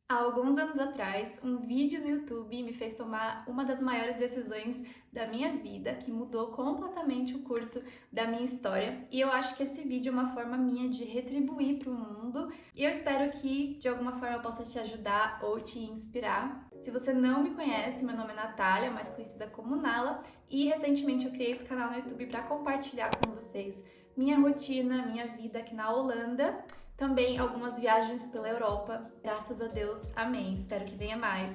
Há alguns anos atrás, um vídeo no YouTube me fez tomar uma das maiores decisões da minha vida, que mudou completamente o curso da minha história. E eu acho que esse vídeo é uma forma minha de retribuir para o mundo. E eu espero que de alguma forma eu possa te ajudar ou te inspirar. Se você não me conhece, meu nome é Natália, mais conhecida como Nala, e recentemente eu criei esse canal no YouTube para compartilhar com vocês minha rotina, minha vida aqui na Holanda. Também algumas viagens pela Europa, graças a Deus, amém. Espero que venha mais.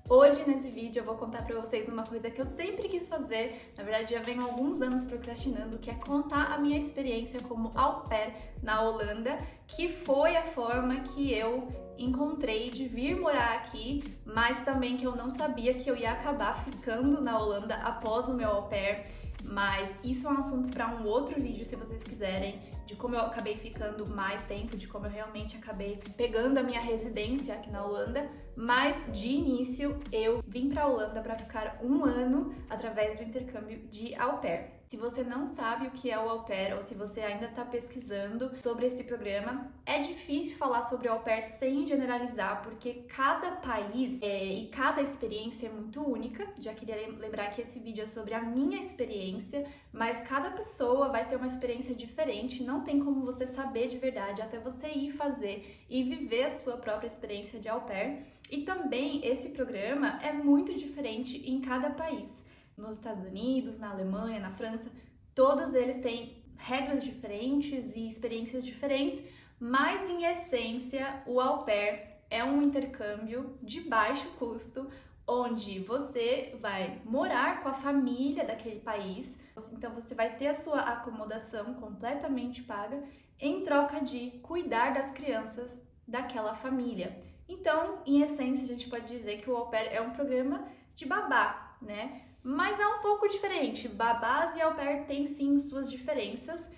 Hoje, nesse vídeo, eu vou contar pra vocês uma coisa que eu sempre quis fazer, na verdade já venho há alguns anos procrastinando, que é contar a minha experiência como au pair na Holanda, que foi a forma que eu encontrei de vir morar aqui, mas também que eu não sabia que eu ia acabar ficando na Holanda após o meu au pair. Mas isso é um assunto para um outro vídeo, se vocês quiserem, de como eu acabei ficando mais tempo, de como eu realmente acabei pegando a minha residência aqui na Holanda. Mas de início eu vim para a Holanda para ficar um ano através do intercâmbio de au pair. Se você não sabe o que é o au pair ou se você ainda está pesquisando sobre esse programa, é difícil falar sobre au pair sem generalizar, porque cada país e cada experiência é muito única. Já queria lembrar que esse vídeo é sobre a minha experiência, mas cada pessoa vai ter uma experiência diferente, não tem como você saber de verdade até você ir fazer e viver a sua própria experiência de au pair. E também esse programa é muito diferente em cada país. Nos Estados Unidos, na Alemanha, na França, todos eles têm regras diferentes e experiências diferentes, mas em essência o au pair é um intercâmbio de baixo custo, onde você vai morar com a família daquele país, então você vai ter a sua acomodação completamente paga em troca de cuidar das crianças daquela família. Então, em essência, a gente pode dizer que o au pair é um programa de babá, né? Mas é um pouco diferente. Babás e au pair têm sim suas diferenças.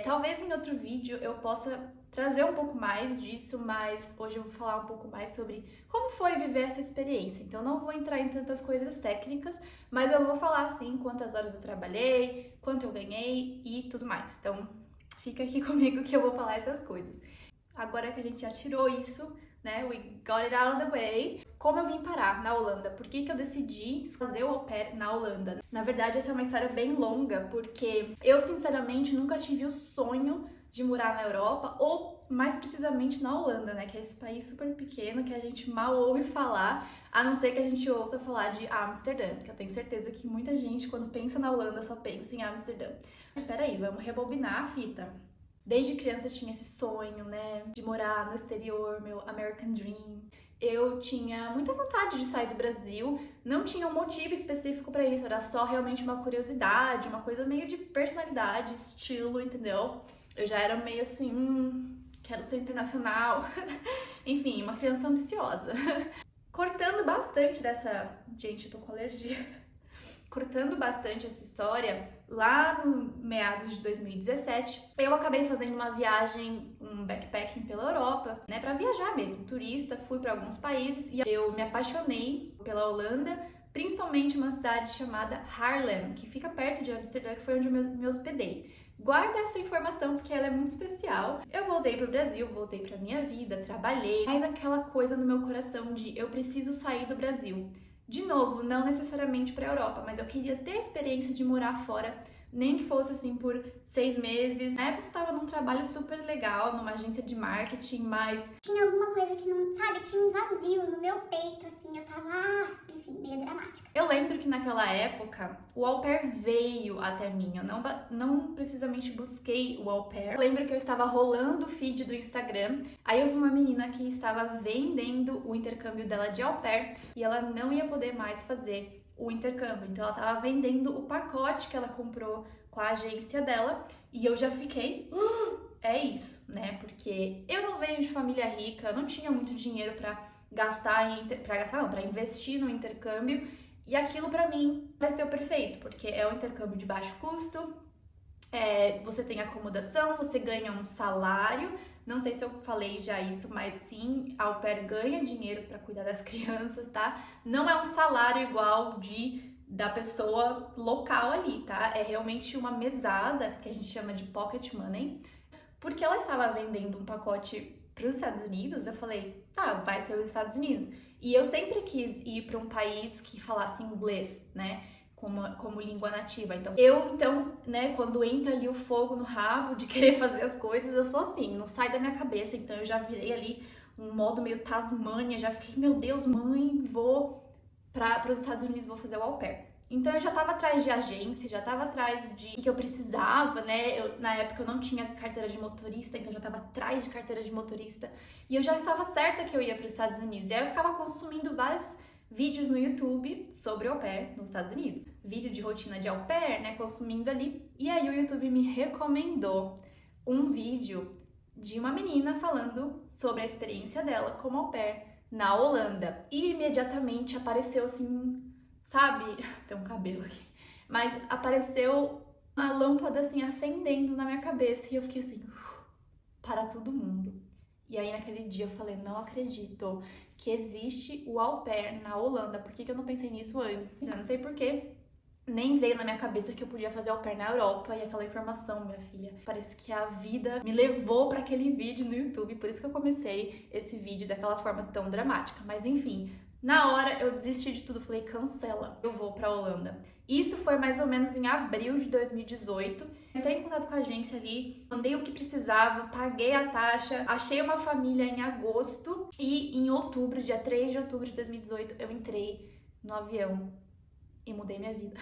Talvez em outro vídeo eu possa trazer um pouco mais disso, mas hoje eu vou falar um pouco mais sobre como foi viver essa experiência. Então não vou entrar em tantas coisas técnicas, mas eu vou falar assim quantas horas eu trabalhei, quanto eu ganhei e tudo mais. Então fica aqui comigo que eu vou falar essas coisas. Agora que a gente já tirou isso, né, we got it out of the way. Como eu vim parar na Holanda? Por que eu decidi fazer o au pair na Holanda? Na verdade, essa é uma história bem longa, porque eu, sinceramente, nunca tive o sonho de morar na Europa, ou mais precisamente na Holanda, né, que é esse país super pequeno que a gente mal ouve falar, a não ser que a gente ouça falar de Amsterdã, que eu tenho certeza que muita gente, quando pensa na Holanda, só pensa em Amsterdã. Peraí, vamos rebobinar a fita. Desde criança eu tinha esse sonho, né, de morar no exterior, meu American Dream. Eu tinha muita vontade de sair do Brasil, não tinha um motivo específico pra isso, era só realmente uma curiosidade, uma coisa meio de personalidade, estilo, entendeu? Eu já era meio assim, quero ser internacional. Enfim, uma criança ambiciosa. Cortando bastante dessa... Gente, eu tô com alergia. Cortando bastante essa história, lá no meados de 2017, eu acabei fazendo uma viagem, um backpacking pela Europa, né, para viajar mesmo, turista, fui para alguns países e eu me apaixonei pela Holanda, principalmente uma cidade chamada Haarlem, que fica perto de Amsterdã, que foi onde eu me hospedei. Guarda essa informação porque ela é muito especial. Eu voltei pro Brasil, voltei pra minha vida, trabalhei, mas aquela coisa no meu coração de eu preciso sair do Brasil. De novo, não necessariamente para a Europa, mas eu queria ter a experiência de morar fora, nem que fosse assim por 6 meses. Na época eu tava num trabalho super legal, numa agência de marketing, mas tinha alguma coisa que não, sabe, tinha um vazio no meu peito, assim, eu tava, enfim, meio dramática. eu lembro que naquela época o au pair veio até mim, eu não precisamente busquei o au pair. Eu lembro que eu estava rolando o feed do Instagram, aí eu vi uma menina que estava vendendo o intercâmbio dela de au pair e ela não ia poder mais fazer o intercâmbio, então ela estava vendendo o pacote que ela comprou com a agência dela e eu já fiquei... É isso, né? Porque eu não venho de família rica, eu não tinha muito dinheiro para para investir no intercâmbio, e aquilo para mim pareceu perfeito, porque é um intercâmbio de baixo custo, você tem acomodação, você ganha um salário, não sei se eu falei já isso, mas sim, a au pair ganha dinheiro para cuidar das crianças, tá? Não é um salário igual da pessoa local ali, tá? É realmente uma mesada, que a gente chama de pocket money, porque ela estava vendendo um pacote para os Estados Unidos, eu falei, tá, vai ser os Estados Unidos. E eu sempre quis ir para um país que falasse inglês, né? Como língua nativa. Então, né, quando entra ali o fogo no rabo de querer fazer as coisas, eu sou assim, não sai da minha cabeça. Então eu já virei ali um modo meio Tasmânia, já fiquei, meu Deus, mãe, vou para os Estados Unidos, vou fazer o au pair. Então eu já tava atrás de agência, já tava atrás de que eu precisava, né? Na época eu não tinha carteira de motorista, então eu já tava atrás de carteira de motorista. E eu já estava certa que eu ia para os Estados Unidos. E aí eu ficava consumindo vários vídeos no YouTube sobre au pair nos Estados Unidos. Vídeo de rotina de au pair, né? Consumindo ali. E aí o YouTube me recomendou um vídeo de uma menina falando sobre a experiência dela como au pair na Holanda. E imediatamente apareceu assim, sabe? Tem um cabelo aqui. Mas apareceu uma lâmpada assim acendendo na minha cabeça e eu fiquei assim, para todo mundo. E aí naquele dia eu falei, não acredito que existe o au pair na Holanda. Por que eu não pensei nisso antes? Eu não sei porquê. Nem veio na minha cabeça que eu podia fazer au pair na Europa. E aquela informação, minha filha, parece que a vida me levou para aquele vídeo no YouTube. Por isso que eu comecei esse vídeo daquela forma tão dramática. Mas enfim, na hora eu desisti de tudo. Falei, cancela, eu vou pra Holanda. Isso foi mais ou menos em abril de 2018. Entrei em contato com a agência ali, mandei o que precisava, paguei a taxa, achei uma família em agosto e em outubro, dia 3 de outubro de 2018, eu entrei no avião e mudei minha vida.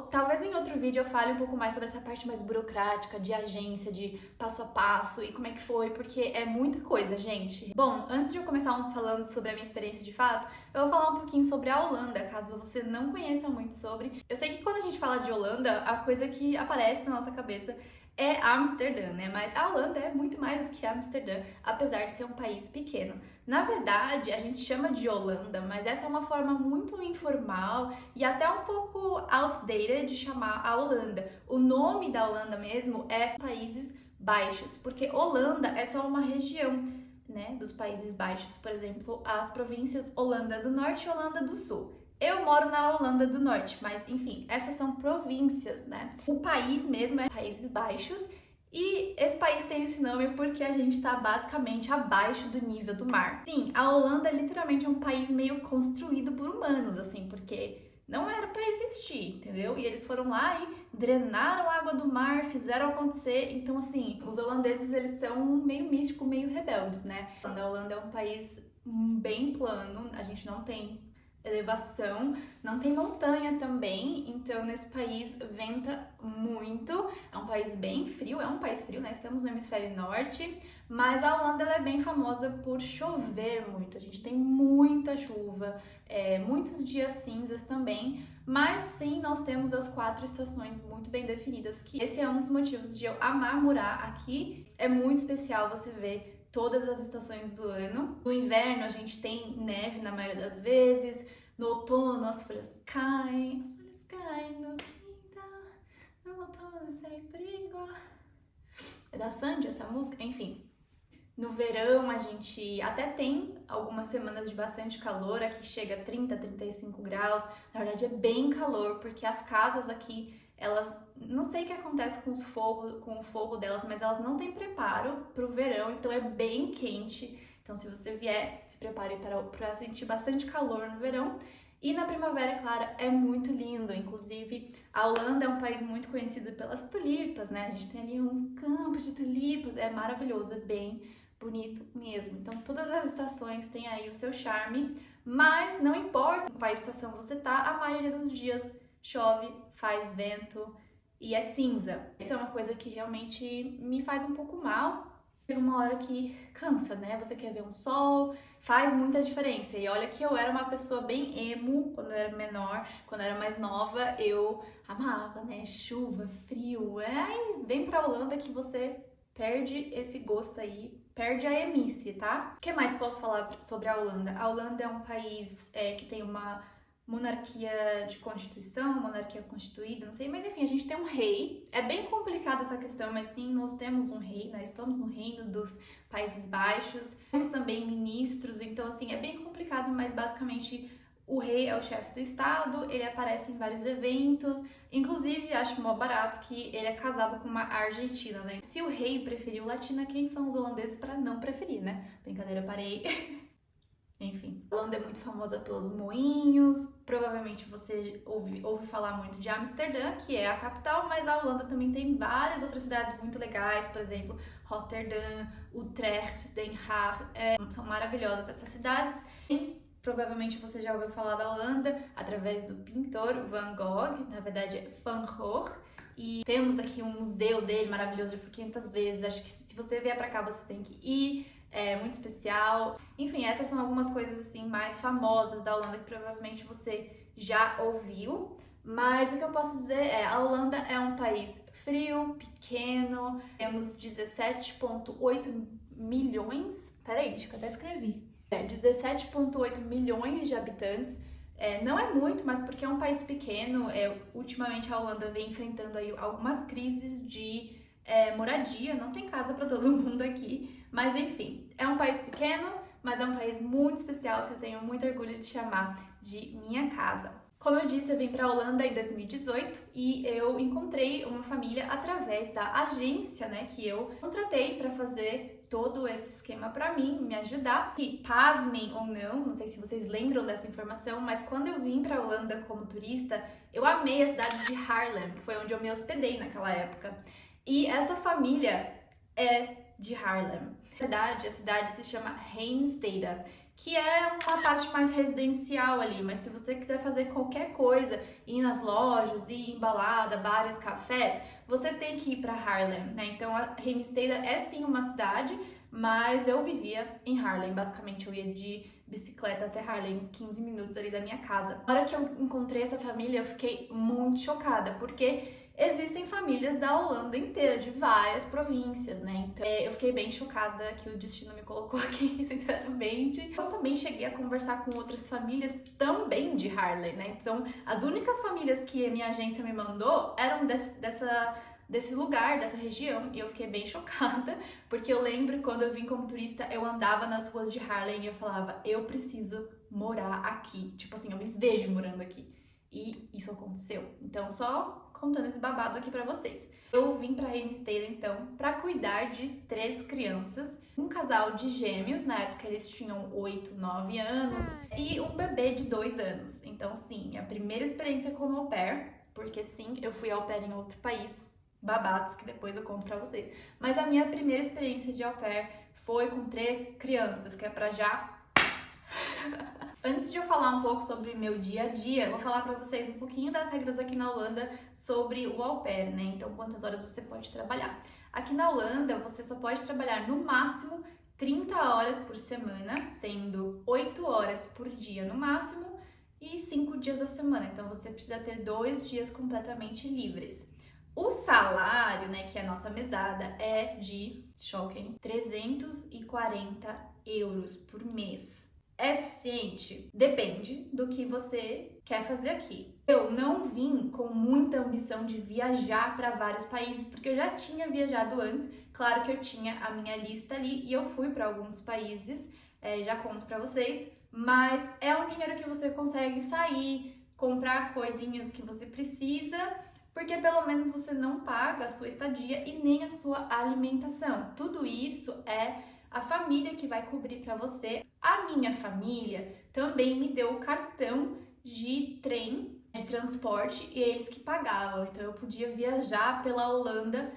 Talvez em outro vídeo eu fale um pouco mais sobre essa parte mais burocrática, de agência, de passo a passo e como é que foi, porque é muita coisa, gente. Bom, antes de eu começar falando sobre a minha experiência de fato, eu vou falar um pouquinho sobre a Holanda, caso você não conheça muito sobre. Eu sei que quando a gente fala de Holanda, a coisa que aparece na nossa cabeça é Amsterdã, né? Mas a Holanda é muito mais do que Amsterdã, apesar de ser um país pequeno. Na verdade, a gente chama de Holanda, mas essa é uma forma muito informal e até um pouco outdated de chamar a Holanda. O nome da Holanda mesmo é Países Baixos, porque Holanda é só uma região, né, dos Países Baixos. Por exemplo, as províncias Holanda do Norte e Holanda do Sul. Eu moro na Holanda do Norte, mas enfim, essas são províncias, né? O país mesmo é Países Baixos e esse país tem esse nome porque a gente tá basicamente abaixo do nível do mar. Sim, a Holanda literalmente é um país meio construído por humanos, assim, porque não era pra existir, entendeu? E eles foram lá e drenaram a água do mar, fizeram acontecer. Então, assim, os holandeses, eles são meio místicos, meio rebeldes, né? A Holanda é um país bem plano, a gente não tem elevação, não tem montanha também, então nesse país venta muito, é um país bem frio, é um país frio, né? Estamos no hemisfério norte, mas a Holanda ela é bem famosa por chover muito, a gente tem muita chuva, muitos dias cinzas também, mas sim, nós temos as 4 estações muito bem definidas, que esse é um dos motivos de eu amar morar aqui, é muito especial você ver todas as estações do ano. No inverno a gente tem neve na maioria das vezes, no outono as folhas caem no quintal, no outono é sempre igual. É da Sandy essa música? Enfim. No verão a gente até tem algumas semanas de bastante calor, aqui chega a 30, 35 graus, na verdade é bem calor, porque as casas aqui elas, não sei o que acontece com o forro delas, mas elas não têm preparo para o verão, então é bem quente. Então, se você vier, se prepare para sentir bastante calor no verão. E na primavera, claro, é muito lindo. Inclusive, a Holanda é um país muito conhecido pelas tulipas, né? A gente tem ali um campo de tulipas, é maravilhoso, é bem bonito mesmo. Então, todas as estações têm aí o seu charme, mas não importa em qual estação você tá, a maioria dos dias chove, faz vento e é cinza. Isso é uma coisa que realmente me faz um pouco mal. Chega uma hora que cansa, né? Você quer ver um sol, faz muita diferença. E olha que eu era uma pessoa bem emo quando eu era menor, quando eu era mais nova, eu amava, né? Chuva, frio. Aí vem pra Holanda que você perde esse gosto aí, perde a emice, tá? O que mais posso falar sobre a Holanda? A Holanda é um país que tem uma monarquia de constituição, monarquia constituída, não sei, mas enfim, a gente tem um rei. É bem complicada essa questão, mas sim, nós temos um rei, nós estamos no reino dos Países Baixos. Temos também ministros, então assim, é bem complicado, mas basicamente O rei é o chefe do estado, ele aparece em vários eventos, inclusive acho mó barato que ele é casado com uma argentina, né? Se o rei preferiu latina, quem são os holandeses para não preferir, né? Brincadeira, parei. Enfim, a Holanda é muito famosa pelos moinhos, provavelmente você ouve falar muito de Amsterdã, que é a capital, mas a Holanda também tem várias outras cidades muito legais, por exemplo, Rotterdam, Utrecht, Den Haag, são maravilhosas essas cidades. E provavelmente você já ouviu falar da Holanda através do pintor Van Gogh, na verdade é Van Gogh, e temos aqui um museu dele maravilhoso, já fui 500 vezes, acho que se você vier pra cá você tem que ir. É muito especial. Enfim, essas são algumas coisas assim mais famosas da Holanda que provavelmente você já ouviu. Mas o que eu posso dizer é, a Holanda é um país frio, pequeno, temos 17,8 milhões. Peraí, deixa eu até escrevi. 17,8 milhões de habitantes. Não é muito, mas porque é um país pequeno, ultimamente a Holanda vem enfrentando aí algumas crises de moradia, não tem casa para todo mundo aqui. Mas enfim, é um país pequeno, mas é um país muito especial que eu tenho muito orgulho de chamar de minha casa. Como eu disse, eu vim para a Holanda em 2018 e eu encontrei uma família através da agência, né, que eu contratei para fazer todo esse esquema para mim, me ajudar. E pasmem ou não sei se vocês lembram dessa informação, mas quando eu vim para a Holanda como turista, eu amei a cidade de Haarlem, que foi onde eu me hospedei naquela época. E essa família é de Haarlem. Na verdade, a cidade se chama Heemstede, que é uma parte mais residencial ali, mas se você quiser fazer qualquer coisa, ir nas lojas, ir em balada, bares, cafés, você tem que ir para Haarlem, né? Então a Heemstede é sim uma cidade, mas eu vivia em Haarlem, basicamente eu ia de bicicleta até Haarlem, 15 minutos ali da minha casa. Na hora que eu encontrei essa família, eu fiquei muito chocada, porque existem famílias da Holanda inteira, de várias províncias, né? Então eu fiquei bem chocada que o destino me colocou aqui, sinceramente. Eu também cheguei a conversar com outras famílias também de Haarlem, né? Então, as únicas famílias que a minha agência me mandou eram desse lugar, dessa região, e eu fiquei bem chocada, porque eu lembro quando eu vim como turista, eu andava nas ruas de Haarlem e eu falava, eu preciso morar aqui. Tipo assim, eu me vejo morando aqui. E isso aconteceu. Então, só contando esse babado aqui pra vocês. Eu vim pra Heemstede, então, pra cuidar de 3 crianças. Um casal de gêmeos, na época eles tinham 8, 9 anos, e um bebê de 2 anos. Então, sim, minha primeira experiência como au pair, porque sim, eu fui au pair em outro país, babados, que depois eu conto pra vocês. Mas a minha primeira experiência de au pair foi com 3 crianças, que é pra já... Antes de eu falar um pouco sobre meu dia a dia, eu vou falar pra vocês um pouquinho das regras aqui na Holanda sobre o au pair, né? Então, quantas horas você pode trabalhar. Aqui na Holanda, você só pode trabalhar no máximo 30 horas por semana, sendo 8 horas por dia no máximo e 5 dias da semana. Então, você precisa ter 2 dias completamente livres. O salário, né, que é a nossa mesada, é de, choquem, 340 euros por mês. É suficiente? Depende do que você quer fazer aqui. Eu não vim com muita ambição de viajar para vários países, porque eu já tinha viajado antes. Claro que eu tinha a minha lista ali e eu fui para alguns países, já conto para vocês. Mas é um dinheiro que você consegue sair, comprar coisinhas que você precisa, porque pelo menos você não paga a sua estadia e nem a sua alimentação. Tudo isso é a família que vai cobrir para você. A minha família também me deu o cartão de trem, de transporte, e eles que pagavam. Então eu podia viajar pela Holanda,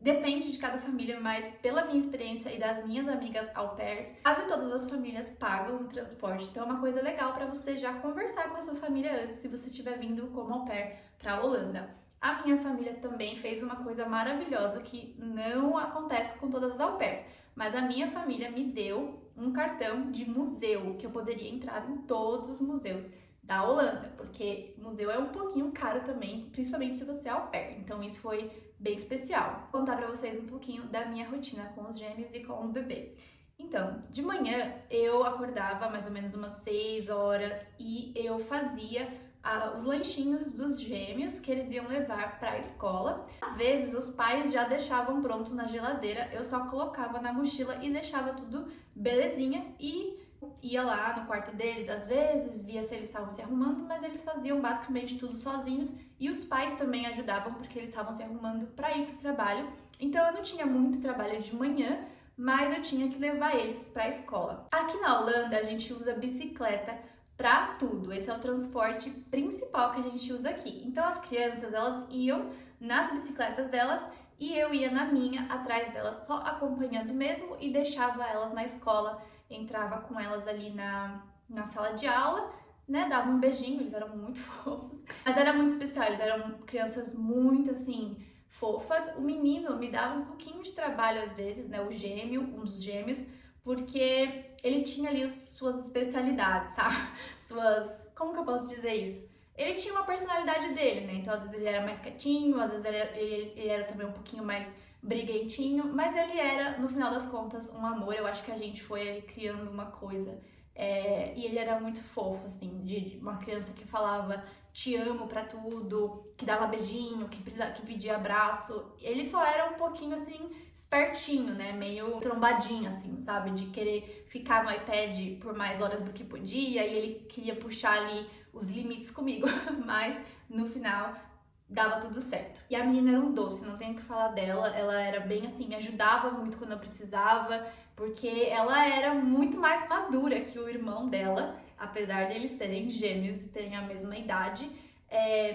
depende de cada família, mas pela minha experiência e das minhas amigas au pairs, quase todas as famílias pagam o transporte. Então é uma coisa legal para você já conversar com a sua família antes, se você estiver vindo como au pair para a Holanda. A minha família também fez uma coisa maravilhosa que não acontece com todas as au pairs, mas a minha família me deu um cartão de museu, que eu poderia entrar em todos os museus da Holanda, porque museu é um pouquinho caro também, principalmente se você é au pair, então isso foi bem especial. Vou contar pra vocês um pouquinho da minha rotina com os gêmeos e com o bebê. Então, de manhã eu acordava mais ou menos umas 6 horas e eu fazia os lanchinhos dos gêmeos que eles iam levar para a escola. Às vezes os pais já deixavam pronto na geladeira, eu só colocava na mochila e deixava tudo belezinha e ia lá no quarto deles às vezes, via se eles estavam se arrumando, mas eles faziam basicamente tudo sozinhos e os pais também ajudavam porque eles estavam se arrumando para ir pro trabalho. Então eu não tinha muito trabalho de manhã, mas eu tinha que levar eles para a escola. Aqui na Holanda a gente usa bicicleta para tudo. Esse é o transporte principal que a gente usa aqui. Então as crianças, elas iam nas bicicletas delas e eu ia na minha, atrás delas, só acompanhando mesmo e deixava elas na escola, entrava com elas ali na sala de aula, né, dava um beijinho, eles eram muito fofos, mas era muito especial, eles eram crianças muito, assim, fofas. O menino me dava um pouquinho de trabalho às vezes, né, o gêmeo, um dos gêmeos, porque ele tinha ali suas especialidades, sabe, como que eu posso dizer isso? Ele tinha uma personalidade dele, né? Então, às vezes ele era mais quietinho, às vezes ele era também um pouquinho mais briguentinho, mas ele era, no final das contas, um amor. Eu acho que a gente foi ali criando uma coisa. E ele era muito fofo, assim, de uma criança que falava te amo pra tudo, que dava beijinho, que pedia abraço. Ele só era um pouquinho, assim, espertinho, né? Meio trombadinho, assim, sabe? De querer ficar no iPad por mais horas do que podia, e ele queria puxar ali os limites comigo, mas no final dava tudo certo. E a menina era um doce, não tenho o que falar dela, ela era bem assim, me ajudava muito quando eu precisava, porque ela era muito mais madura que o irmão dela, apesar deles serem gêmeos e terem a mesma idade,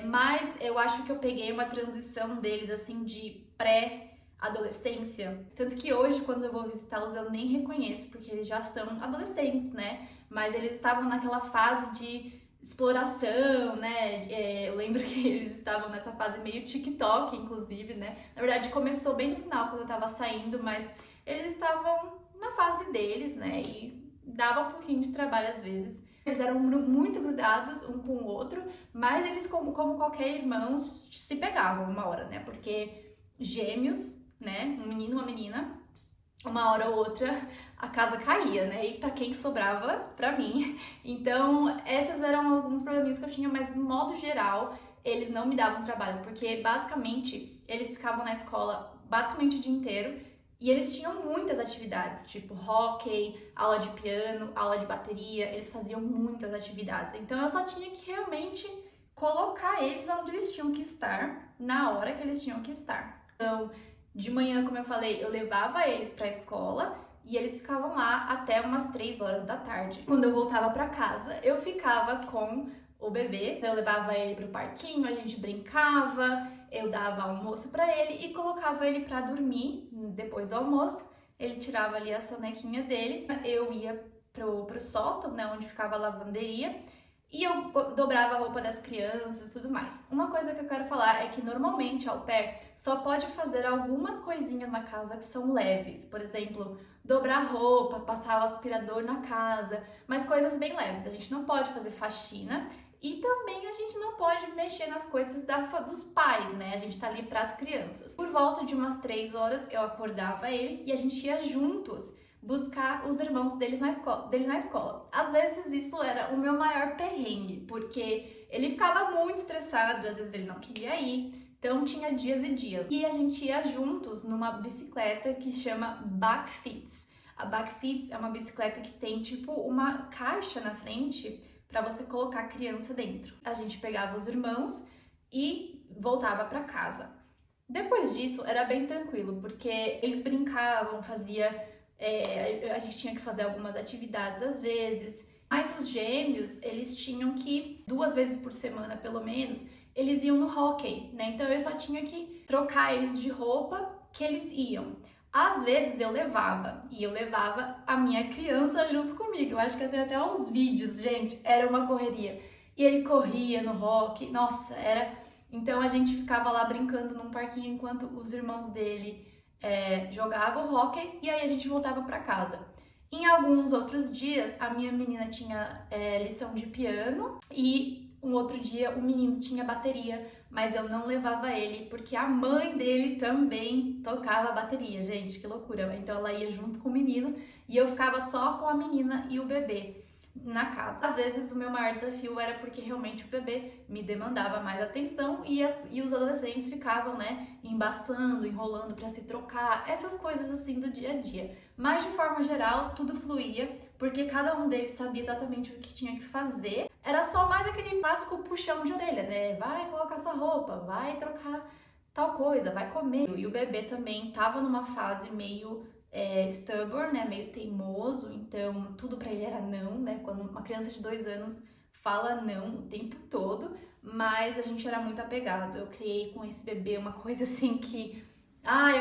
mas eu acho que eu peguei uma transição deles assim de pré-adolescência, tanto que hoje quando eu vou visitá-los eu nem reconheço, porque eles já são adolescentes, né? Mas eles estavam naquela fase de exploração, né? Eu lembro que eles estavam nessa fase meio TikTok, inclusive, né? Na verdade, começou bem no final, quando eu tava saindo, mas eles estavam na fase deles, né? E dava um pouquinho de trabalho às vezes. Eles eram muito grudados um com o outro, mas eles, como qualquer irmão, se pegavam uma hora, né? Porque gêmeos, né? Um menino e uma menina, uma hora ou outra a casa caía, né? E pra quem sobrava? Pra mim. Então, essas eram alguns probleminhas que eu tinha, mas no modo geral, eles não me davam trabalho, porque basicamente eles ficavam na escola basicamente o dia inteiro e eles tinham muitas atividades, tipo hóquei, aula de piano, aula de bateria, eles faziam muitas atividades. Então, eu só tinha que realmente colocar eles onde eles tinham que estar, na hora que eles tinham que estar. Então, de manhã, como eu falei, eu levava eles pra escola e eles ficavam lá até umas 3 horas da tarde. Quando eu voltava pra casa, eu ficava com o bebê. Então, eu levava ele pro parquinho, a gente brincava, eu dava almoço pra ele e colocava ele pra dormir depois do almoço. Ele tirava ali a sonequinha dele, eu ia pro sótão, né, onde ficava a lavanderia, e eu dobrava a roupa das crianças e tudo mais. Uma coisa que eu quero falar é que normalmente au pair só pode fazer algumas coisinhas na casa que são leves. Por exemplo, dobrar roupa, passar o aspirador na casa, mas coisas bem leves. A gente não pode fazer faxina e também a gente não pode mexer nas coisas dos pais, né? A gente tá ali pras crianças. Por volta de umas 3 horas eu acordava ele e a gente ia juntos buscar os irmãos dele na escola. Às vezes isso era o meu maior perrengue, porque ele ficava muito estressado, às vezes ele não queria ir, então tinha dias e dias. E a gente ia juntos numa bicicleta que chama Bakfiets. A Bakfiets é uma bicicleta que tem tipo uma caixa na frente para você colocar a criança dentro. A gente pegava os irmãos e voltava para casa. Depois disso era bem tranquilo, porque eles brincavam, a gente tinha que fazer algumas atividades às vezes, mas os gêmeos, eles tinham que, 2 vezes por semana pelo menos, eles iam no hóquei, né? Então eu só tinha que trocar eles de roupa que eles iam. Às vezes eu levava a minha criança junto comigo. Eu acho que eu tenho até uns vídeos, gente, era uma correria. E ele corria no hóquei, nossa, era... Então a gente ficava lá brincando num parquinho enquanto os irmãos dele jogava o hóquei e aí a gente voltava para casa. Em alguns outros dias, a minha menina tinha lição de piano e um outro dia o menino tinha bateria, mas eu não levava ele porque a mãe dele também tocava bateria, gente, que loucura. Então ela ia junto com o menino e eu ficava só com a menina e o bebê na casa. Às vezes o meu maior desafio era porque realmente o bebê me demandava mais atenção e os adolescentes ficavam, né, embaçando, enrolando para se trocar, essas coisas assim do dia a dia. Mas de forma geral tudo fluía porque cada um deles sabia exatamente o que tinha que fazer. Era só mais aquele clássico puxão de orelha, né? Vai colocar sua roupa, vai trocar tal coisa, vai comer. E o bebê também tava numa fase meio stubborn, né? Meio teimoso, então tudo pra ele era não, né? Quando uma criança de 2 anos fala não o tempo todo, mas a gente era muito apegado. Eu criei com esse bebê uma coisa assim que,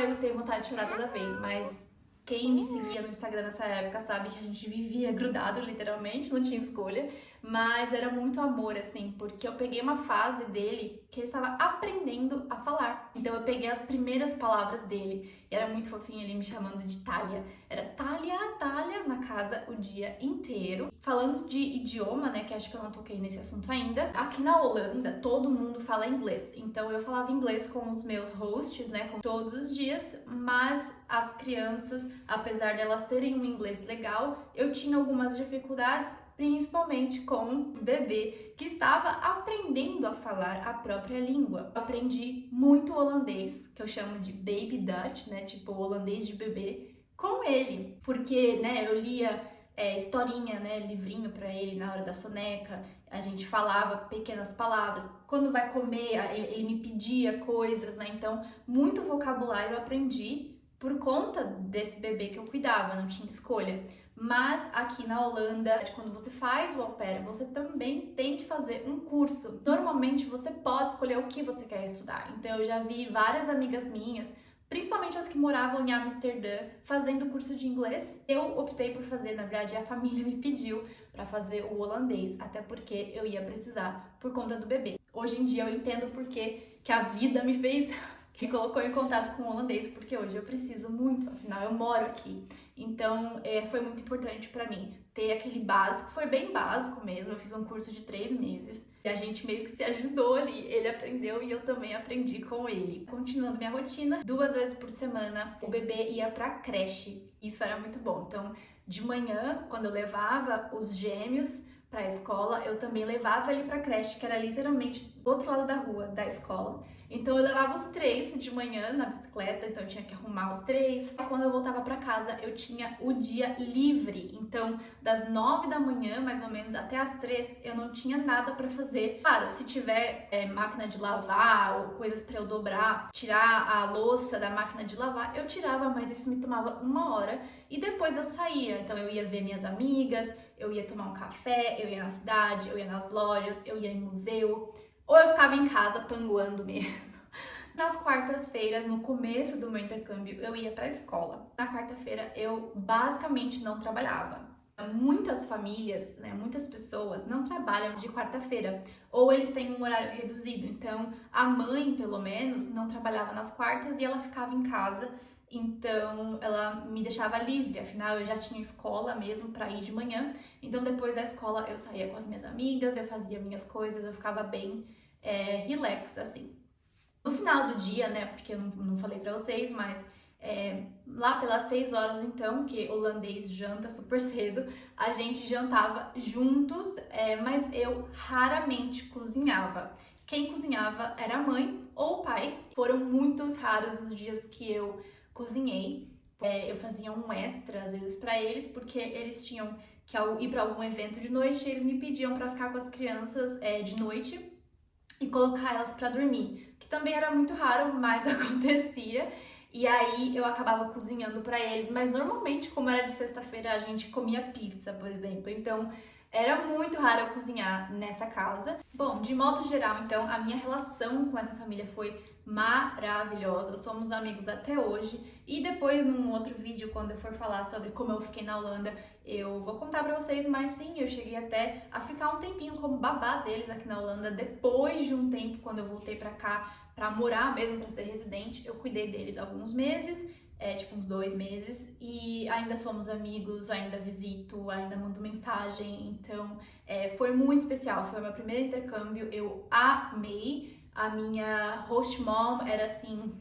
eu tenho vontade de chorar toda vez, mas quem me seguia no Instagram nessa época sabe que a gente vivia grudado, literalmente, não tinha escolha, mas era muito amor, assim, porque eu peguei uma fase dele que ele estava aprendendo a falar. Então eu peguei as primeiras palavras dele, e era muito fofinho ele me chamando de Thalia. Era Thalia, Thalia na casa o dia inteiro. Falando de idioma, né, que acho que eu não toquei nesse assunto ainda, aqui na Holanda todo mundo fala inglês, então eu falava inglês com os meus hosts, né, todos os dias, mas as crianças, apesar delas terem um inglês legal, eu tinha algumas dificuldades, principalmente com o bebê que estava aprendendo a falar a própria língua. Eu aprendi muito holandês, que eu chamo de baby Dutch, né, tipo holandês de bebê, com ele, porque, né, eu lia historinha, né, livrinho pra ele na hora da soneca, a gente falava pequenas palavras, quando vai comer, ele me pedia coisas, né, então muito vocabulário eu aprendi por conta desse bebê que eu cuidava, não tinha escolha. Mas aqui na Holanda, quando você faz o au pair, você também tem que fazer um curso. Normalmente você pode escolher o que você quer estudar, então eu já vi várias amigas minhas, principalmente as que moravam em Amsterdã, fazendo curso de inglês. Eu optei por fazer, na verdade, a família me pediu para fazer o holandês, até porque eu ia precisar por conta do bebê. Hoje em dia eu entendo porque que a vida me fez, me colocou em contato com o holandês, porque hoje eu preciso muito, afinal eu moro aqui. Então foi muito importante para mim ter aquele básico, foi bem básico mesmo, eu fiz um curso de 3 meses. E a gente meio que se ajudou ali, ele aprendeu e eu também aprendi com ele. Continuando minha rotina, 2 vezes por semana o bebê ia pra creche, isso era muito bom. Então, de manhã, quando eu levava os gêmeos pra escola, eu também levava ele pra creche, que era literalmente do outro lado da rua, da escola. Então eu levava os 3 de manhã na bicicleta, então eu tinha que arrumar os 3. Quando eu voltava pra casa, eu tinha o dia livre. Então, das 9 da manhã, mais ou menos, até as 3, eu não tinha nada pra fazer. Claro, se tiver máquina de lavar ou coisas pra eu dobrar, tirar a louça da máquina de lavar, eu tirava, mas isso me tomava 1 hora. E depois eu saía, então eu ia ver minhas amigas, eu ia tomar um café, eu ia na cidade, eu ia nas lojas, eu ia em museu. Ou eu ficava em casa panguando mesmo. Nas quartas-feiras, no começo do meu intercâmbio, eu ia pra escola. Na quarta-feira, eu basicamente não trabalhava. Muitas famílias, né, muitas pessoas não trabalham de quarta-feira. Ou eles têm um horário reduzido. Então, a mãe, pelo menos, não trabalhava nas quartas e ela ficava em casa. Então, ela me deixava livre, afinal eu já tinha escola mesmo para ir de manhã. Então, depois da escola eu saía com as minhas amigas, eu fazia minhas coisas, eu ficava bem relax, assim. No final do dia, né, porque eu não falei pra vocês, mas lá pelas 6 horas então, que holandês janta super cedo, a gente jantava juntos, mas eu raramente cozinhava. Quem cozinhava era a mãe ou o pai. Foram muitos raros os dias que eu cozinhei. Eu fazia um extra às vezes pra eles, porque eles tinham que ir pra algum evento de noite, eles me pediam pra ficar com as crianças de noite e colocar elas pra dormir, que também era muito raro, mas acontecia. E aí eu acabava cozinhando pra eles, mas normalmente, como era de sexta-feira, a gente comia pizza, por exemplo. Então, era muito raro eu cozinhar nessa casa. Bom, de modo geral, então, a minha relação com essa família foi maravilhosa. Somos amigos até hoje. E depois, num outro vídeo, quando eu for falar sobre como eu fiquei na Holanda, eu vou contar pra vocês, mas sim, eu cheguei até a ficar um tempinho como babá deles aqui na Holanda. Depois de um tempo, quando eu voltei pra cá, pra morar mesmo, pra ser residente, eu cuidei deles alguns meses, tipo uns 2 meses, e ainda somos amigos, ainda visito, ainda mando mensagem, então foi muito especial, foi o meu primeiro intercâmbio, eu amei. A minha host mom era assim,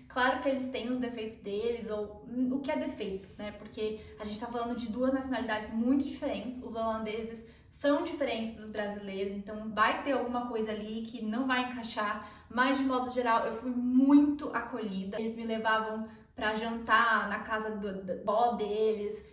claro que eles têm os defeitos deles, ou o que é defeito, né, porque a gente tá falando de 2 nacionalidades muito diferentes, os holandeses são diferentes dos brasileiros, então vai ter alguma coisa ali que não vai encaixar, mas de modo geral eu fui muito acolhida. Eles me levavam pra jantar na casa da avó deles,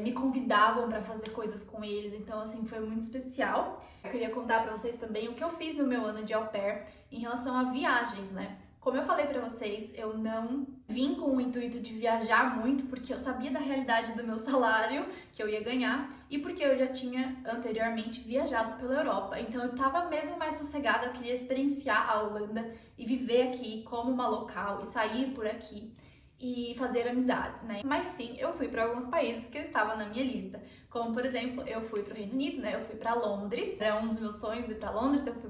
me convidavam para fazer coisas com eles, então assim, foi muito especial. Eu queria contar para vocês também o que eu fiz no meu ano de au pair em relação a viagens, né? Como eu falei pra vocês, eu não vim com o intuito de viajar muito, porque eu sabia da realidade do meu salário, que eu ia ganhar, e porque eu já tinha anteriormente viajado pela Europa. Então eu tava mesmo mais sossegada, eu queria experienciar a Holanda e viver aqui como uma local e sair por aqui e fazer amizades, né? Mas sim, eu fui para alguns países que eu estava na minha lista. Como, por exemplo, eu fui pro Reino Unido, né? Eu fui para Londres. Era um dos meus sonhos ir para Londres. Eu fui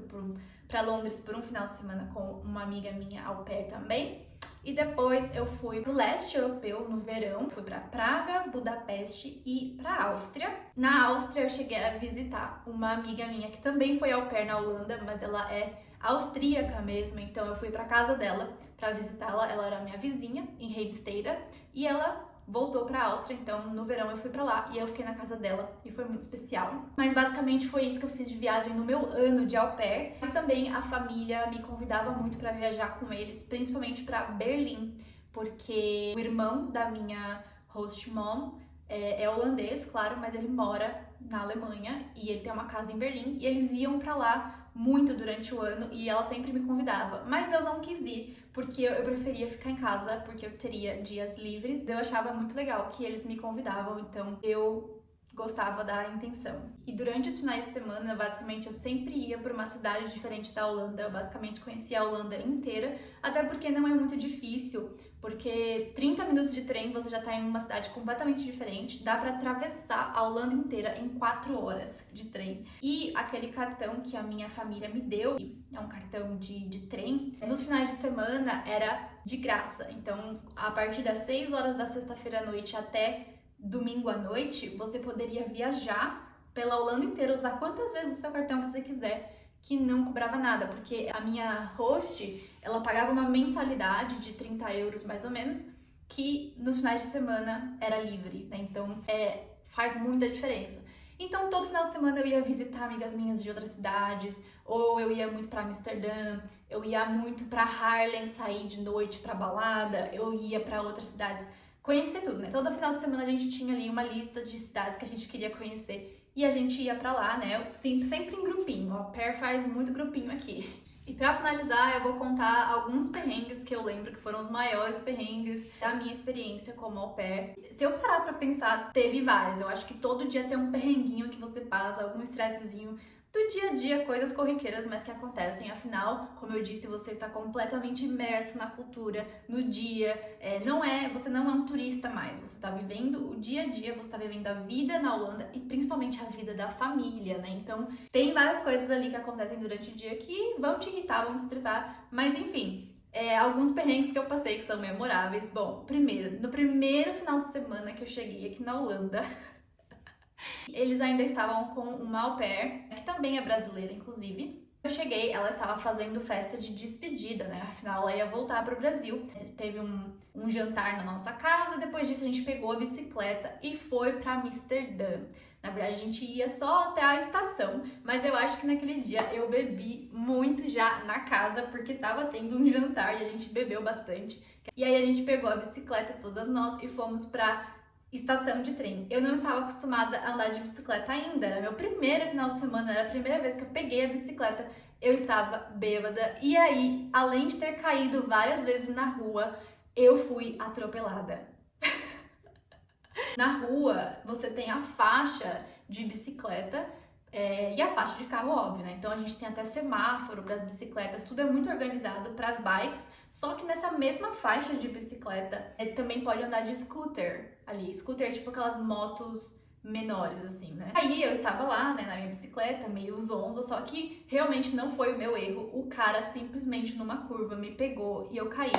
para Londres por um final de semana com uma amiga minha au pair também. E depois eu fui pro leste europeu no verão. Fui para Praga, Budapeste e para Áustria. Na Áustria eu cheguei a visitar uma amiga minha que também foi au pair na Holanda, mas ela é austríaca mesmo, então eu fui pra casa dela pra visitá-la. Ela era minha vizinha em Heemstede e ela voltou pra Áustria, então no verão eu fui pra lá e eu fiquei na casa dela e foi muito especial. Mas basicamente foi isso que eu fiz de viagem no meu ano de au pair. Mas também a família me convidava muito pra viajar com eles, principalmente pra Berlim, porque o irmão da minha host mom é holandês, claro, mas ele mora na Alemanha e ele tem uma casa em Berlim e eles iam pra lá muito durante o ano e ela sempre me convidava, mas eu não quis ir porque eu preferia ficar em casa porque eu teria dias livres. Eu achava muito legal que eles me convidavam, então eu gostava da intenção. E durante os finais de semana, basicamente, eu sempre ia para uma cidade diferente da Holanda. Eu basicamente conhecia a Holanda inteira, até porque não é muito difícil, porque 30 minutos de trem você já tá em uma cidade completamente diferente. Dá para atravessar a Holanda inteira em 4 horas de trem. E aquele cartão que a minha família me deu, é um cartão de trem, nos finais de semana era de graça. Então, a partir das 6 horas da sexta-feira à noite até domingo à noite, você poderia viajar pela Holanda inteira, usar quantas vezes o seu cartão você quiser, que não cobrava nada, porque a minha host, ela pagava uma mensalidade de 30 euros mais ou menos, que nos finais de semana era livre, né? Então faz muita diferença. Então todo final de semana eu ia visitar amigas minhas de outras cidades, ou eu ia muito pra Amsterdã, eu ia muito pra Haarlem, sair de noite pra balada, eu ia pra outras cidades, conhecer tudo, né? Todo final de semana a gente tinha ali uma lista de cidades que a gente queria conhecer e a gente ia pra lá, né? Sempre em grupinho. O au pair faz muito grupinho aqui. E pra finalizar, eu vou contar alguns perrengues que eu lembro que foram os maiores perrengues da minha experiência como au pair. Se eu parar pra pensar, teve vários. Eu acho que todo dia tem um perrenguinho que você passa, algum estressezinho do dia a dia, coisas corriqueiras, mas que acontecem. Afinal, como eu disse, você está completamente imerso na cultura, no dia. Você não é um turista mais, você está vivendo o dia a dia, você está vivendo a vida na Holanda e principalmente a vida da família, né? Então, tem várias coisas ali que acontecem durante o dia que vão te irritar, vão te estressar, mas enfim. Alguns perrengues que eu passei que são memoráveis. Bom, primeiro, no primeiro final de semana que eu cheguei aqui na Holanda, eles ainda estavam com uma au pair, que também é brasileira, inclusive. Eu cheguei, ela estava fazendo festa de despedida, né? Afinal, ela ia voltar para o Brasil. Teve um jantar na nossa casa, depois disso a gente pegou a bicicleta e foi para Amsterdã. Na verdade, a gente ia só até a estação, mas eu acho que naquele dia eu bebi muito já na casa, porque tava tendo um jantar e a gente bebeu bastante. E aí a gente pegou a bicicleta, todas nós, e fomos pra estação de trem. Eu não estava acostumada a andar de bicicleta ainda, era meu primeiro final de semana, era a primeira vez que eu peguei a bicicleta, eu estava bêbada e aí, além de ter caído várias vezes na rua, eu fui atropelada. Na rua, você tem a faixa de bicicleta e a faixa de carro, óbvio, né? Então a gente tem até semáforo para as bicicletas, tudo é muito organizado para as bikes, só que nessa mesma faixa de bicicleta também pode andar de scooter ali. Scooter é tipo aquelas motos menores, assim, né? Aí eu estava lá, né, na minha bicicleta, meio zonza, só que realmente não foi o meu erro. O cara simplesmente numa curva me pegou e eu caí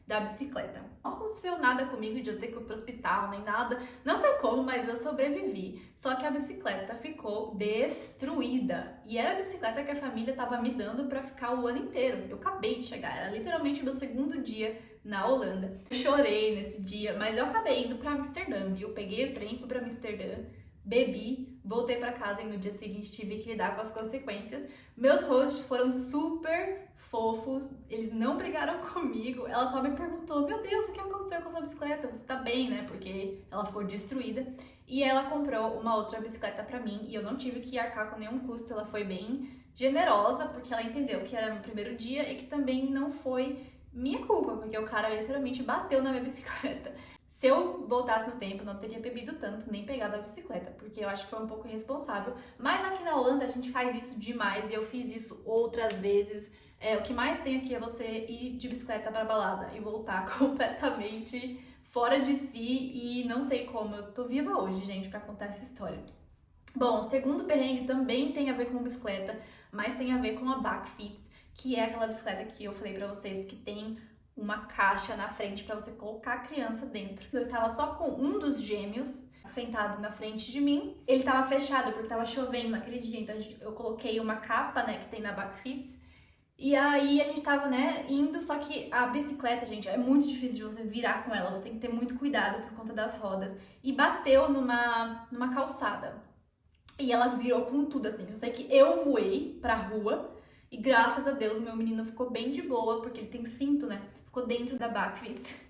da bicicleta. Não aconteceu nada comigo de eu ter que ir pro hospital nem nada, não sei como, mas eu sobrevivi. Só que a bicicleta ficou destruída. E era a bicicleta que a família tava me dando pra ficar o ano inteiro. Eu acabei de chegar, era literalmente o meu segundo dia na Holanda. Eu chorei nesse dia, mas eu acabei indo pra Amsterdã, viu? Peguei o trem, fui pra Amsterdã, bebi voltei pra casa e no dia seguinte tive que lidar com as consequências. Meus hosts foram super fofos, eles não brigaram comigo, ela só me perguntou, meu Deus, o que aconteceu com essa bicicleta? Você tá bem, né? Porque ela ficou destruída. E ela comprou uma outra bicicleta pra mim e eu não tive que arcar com nenhum custo, ela foi bem generosa, porque ela entendeu que era meu primeiro dia e que também não foi minha culpa, porque o cara literalmente bateu na minha bicicleta. Se eu voltasse no tempo, eu não teria bebido tanto, nem pegado a bicicleta, porque eu acho que foi um pouco irresponsável. Mas aqui na Holanda a gente faz isso demais e eu fiz isso outras vezes. O que mais tem aqui é você ir de bicicleta pra balada e voltar completamente fora de si e não sei como. Eu tô viva hoje, gente, pra contar essa história. Bom, o segundo perrengue também tem a ver com bicicleta, mas tem a ver com a Bakfiets, que é aquela bicicleta que eu falei pra vocês que tem uma caixa na frente pra você colocar a criança dentro. Eu estava só com um dos gêmeos sentado na frente de mim. Ele tava fechado porque tava chovendo naquele dia, então eu coloquei uma capa, né, que tem na Bakfiets. E aí a gente tava, né, indo, só que a bicicleta, gente, é muito difícil de você virar com ela, você tem que ter muito cuidado por conta das rodas. E bateu numa calçada. E ela virou com tudo, assim. Eu sei que eu voei pra rua e graças a Deus meu menino ficou bem de boa, porque ele tem cinto, né? Ficou dentro da Bakfiets.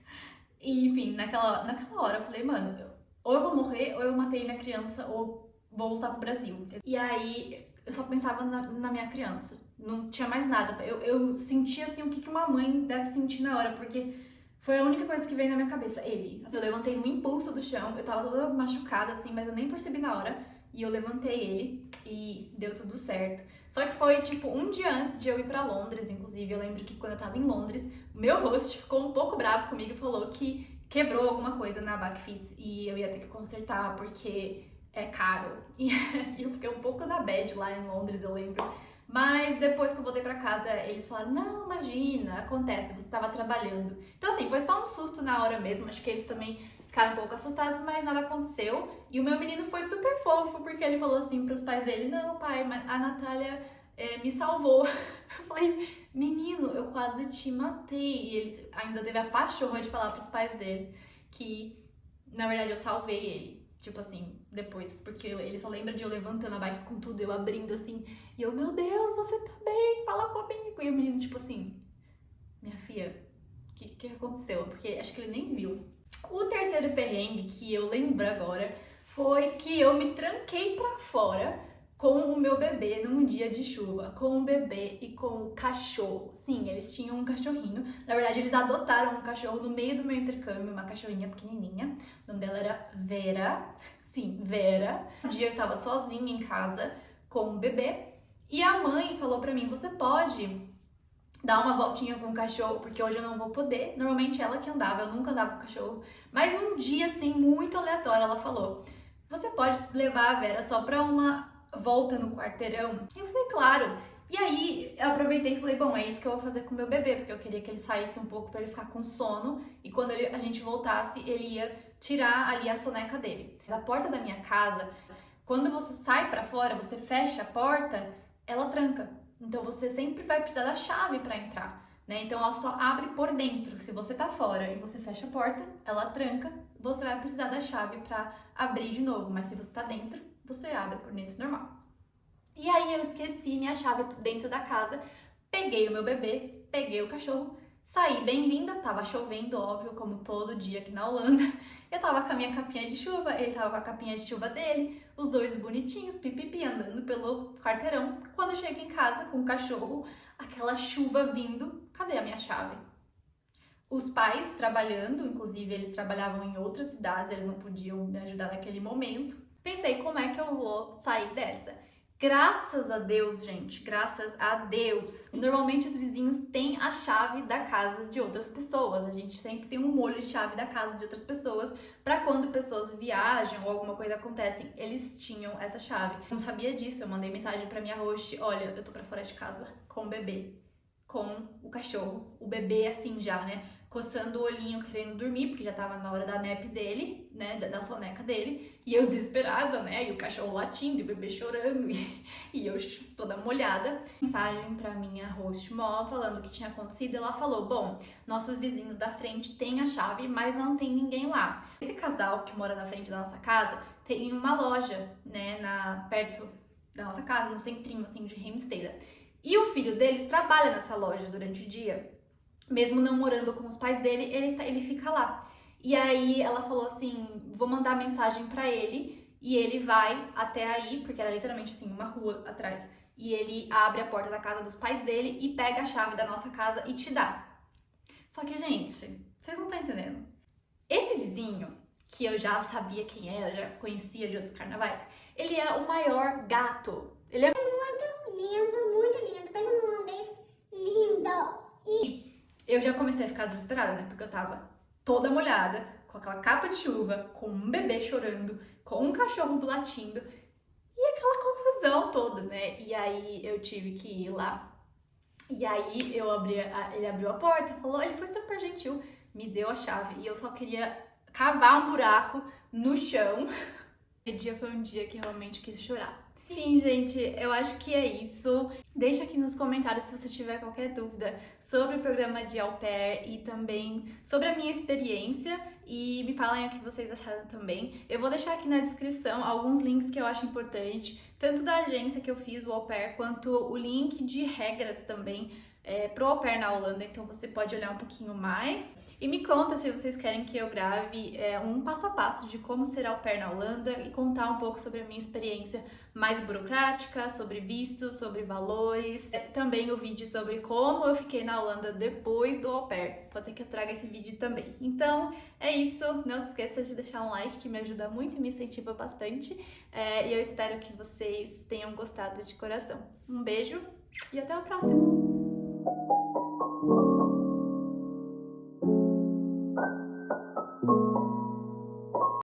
E enfim, naquela hora eu falei, mano, ou eu vou morrer, ou eu matei minha criança, ou vou voltar pro Brasil. E aí eu só pensava na minha criança. Não tinha mais nada. Eu sentia assim o que uma mãe deve sentir na hora, porque foi a única coisa que veio na minha cabeça, ele. Eu levantei no impulso do chão, eu tava toda machucada assim, mas eu nem percebi na hora. E eu levantei ele e deu tudo certo. Só que foi tipo um dia antes de eu ir pra Londres, inclusive. Eu lembro que quando eu tava em Londres, o meu host ficou um pouco bravo comigo e falou que quebrou alguma coisa na Bakfiets e eu ia ter que consertar porque é caro. E eu fiquei um pouco na bad lá em Londres, eu lembro. Mas depois que eu voltei pra casa, eles falaram, não, imagina, acontece, você tava trabalhando. Então assim, foi só um susto na hora mesmo, acho que eles também ficaram um pouco assustados, mas nada aconteceu. E o meu menino foi super fofo, porque ele falou assim pros pais dele, não pai, mas a Natália me salvou. Eu falei, menino, eu quase te matei. E ele ainda teve a pachorra de falar pros pais dele que, na verdade, eu salvei ele. Tipo assim, depois, porque ele só lembra de eu levantando a bike com tudo, eu abrindo assim, e eu, meu Deus, você tá bem? Fala comigo. E o menino, tipo assim, minha filha, o que aconteceu? Porque acho que ele nem viu. O terceiro perrengue que eu lembro agora foi que eu me tranquei pra fora com o meu bebê num dia de chuva, com o bebê e com o cachorro. Sim, eles tinham um cachorrinho. Na verdade, eles adotaram um cachorro no meio do meu intercâmbio, uma cachorrinha pequenininha. O nome dela era Vera. Sim, Vera. Um dia eu estava sozinha em casa com o bebê e a mãe falou pra mim, você pode dar uma voltinha com o cachorro, porque hoje eu não vou poder. Normalmente ela que andava, eu nunca andava com o cachorro. Mas um dia, assim, muito aleatório, ela falou, você pode levar a Vera só pra uma volta no quarteirão? E eu falei, claro. E aí, eu aproveitei e falei, bom, é isso que eu vou fazer com o meu bebê, porque eu queria que ele saísse um pouco pra ele ficar com sono, e quando a gente voltasse, ele ia tirar ali a soneca dele. A porta da minha casa, quando você sai pra fora, você fecha a porta, ela tranca. Então você sempre vai precisar da chave para entrar, né? Então ela só abre por dentro. Se você tá fora e você fecha a porta, ela tranca, você vai precisar da chave para abrir de novo. Mas se você tá dentro, você abre por dentro normal. E aí eu esqueci minha chave dentro da casa, peguei o meu bebê, peguei o cachorro, saí bem linda, tava chovendo, óbvio, como todo dia aqui na Holanda. Eu tava com a minha capinha de chuva, ele tava com a capinha de chuva dele, os dois bonitinhos, pipipi, andando pelo quarteirão. Quando eu chego em casa com o cachorro, aquela chuva vindo, cadê a minha chave? Os pais trabalhando, inclusive eles trabalhavam em outras cidades, eles não podiam me ajudar naquele momento. Pensei, como é que eu vou sair dessa? Graças a Deus, gente, graças a Deus. Normalmente os vizinhos têm a chave da casa de outras pessoas. A gente sempre tem um molho de chave da casa de outras pessoas para quando pessoas viajam ou alguma coisa acontece, eles tinham essa chave. Eu não sabia disso, eu mandei mensagem para minha host, olha, eu tô para fora de casa com o bebê, com o cachorro. O bebê assim já, né? Coçando o olhinho, querendo dormir, porque já tava na hora da nap dele, né, da soneca dele, e eu desesperada, né, e o cachorro latindo, e o bebê chorando, e eu toda molhada. Mensagem pra minha host mó, falando o que tinha acontecido, ela falou, bom, nossos vizinhos da frente têm a chave, mas não tem ninguém lá. Esse casal que mora na frente da nossa casa tem uma loja, né, perto da nossa casa, no centrinho, assim, de Heemstede. E o filho deles trabalha nessa loja durante o dia. Mesmo não morando com os pais dele, ele fica lá. E aí ela falou assim, vou mandar mensagem pra ele e ele vai até aí, porque era literalmente assim, uma rua atrás. E ele abre a porta da casa dos pais dele e pega a chave da nossa casa e te dá. Só que, gente, vocês não estão entendendo. Esse vizinho, que eu já sabia quem era, já conhecia de outros carnavais, ele é o maior gato. Ele é Lindo, muito lindo. Pensa num holandês lindo. E eu já comecei a ficar desesperada, né? Porque eu tava toda molhada, com aquela capa de chuva, com um bebê chorando, com um cachorro latindo e aquela confusão toda, né? E aí eu tive que ir lá. E aí ele abriu a porta, falou, ele foi super gentil, me deu a chave e eu só queria cavar um buraco no chão. Esse dia foi um dia que eu realmente quis chorar. Enfim, gente, eu acho que é isso. Deixa aqui nos comentários se você tiver qualquer dúvida sobre o programa de au pair e também sobre a minha experiência e me falem o que vocês acharam também. Eu vou deixar aqui na descrição alguns links que eu acho importante, tanto da agência que eu fiz o au pair, quanto o link de regras também pro au pair na Holanda, então você pode olhar um pouquinho mais. E me conta se vocês querem que eu grave um passo a passo de como ser au pair na Holanda e contar um pouco sobre a minha experiência mais burocrática, sobre vistos, sobre valores. Também o vídeo sobre como eu fiquei na Holanda depois do au pair. Pode ser que eu traga esse vídeo também. Então, é isso. Não se esqueça de deixar um like que me ajuda muito e me incentiva bastante. E eu espero que vocês tenham gostado de coração. Um beijo e até o próximo!